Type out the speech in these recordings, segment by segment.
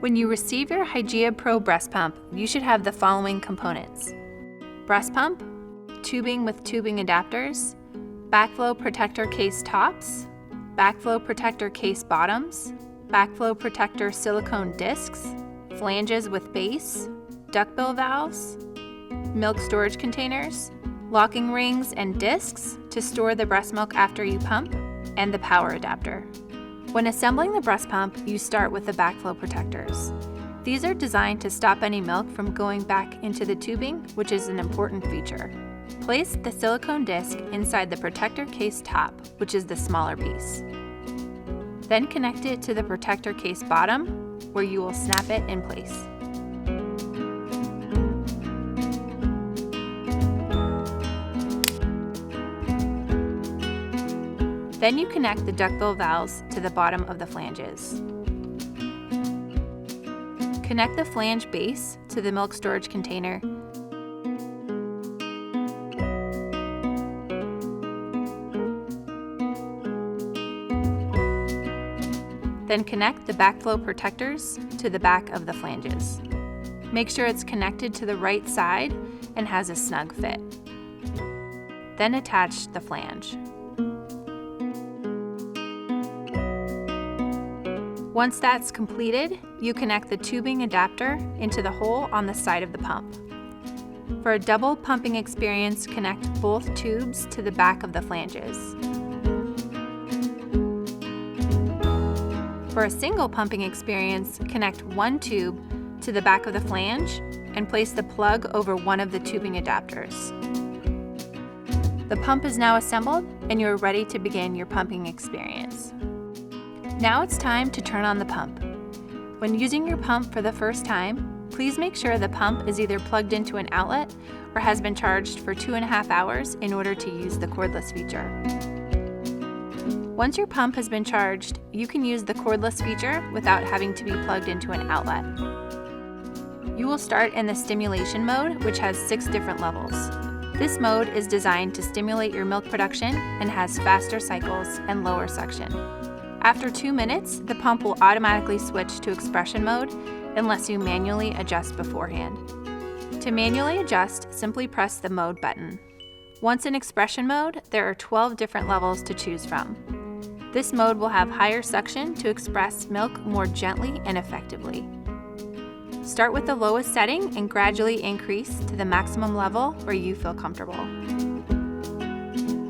When you receive your Hygeia Pro breast pump, you should have the following components: breast pump, tubing with tubing adapters, backflow protector case tops, backflow protector case bottoms, backflow protector silicone discs, flanges with base, duckbill valves, milk storage containers, locking rings and discs to store the breast milk after you pump, and the power adapter. When assembling the breast pump, you start with the backflow protectors. These are designed to stop any milk from going back into the tubing, which is an important feature. Place the silicone disc inside the protector case top, which is the smaller piece. Then connect it to the protector case bottom, where you will snap it in place. Then you connect the duckbill valves to the bottom of the flanges. Connect the flange base to the milk storage container. Then connect the backflow protectors to the back of the flanges. Make sure it's connected to the right side and has a snug fit. Then attach the flange. Once that's completed, you connect the tubing adapter into the hole on the side of the pump. For a double pumping experience, connect both tubes to the back of the flanges. For a single pumping experience, connect one tube to the back of the flange and place the plug over one of the tubing adapters. The pump is now assembled and you are ready to begin your pumping experience. Now it's time to turn on the pump. When using your pump for the first time, please make sure the pump is either plugged into an outlet or has been charged for 2.5 hours in order to use the cordless feature. Once your pump has been charged, you can use the cordless feature without having to be plugged into an outlet. You will start in the stimulation mode, which has 6 different levels. This mode is designed to stimulate your milk production and has faster cycles and lower suction. After 2 minutes, the pump will automatically switch to expression mode unless you manually adjust beforehand. To manually adjust, simply press the mode button. Once in expression mode, there are 12 different levels to choose from. This mode will have higher suction to express milk more gently and effectively. Start with the lowest setting and gradually increase to the maximum level where you feel comfortable.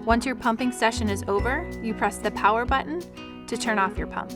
Once your pumping session is over, you press the power button to turn off your pump.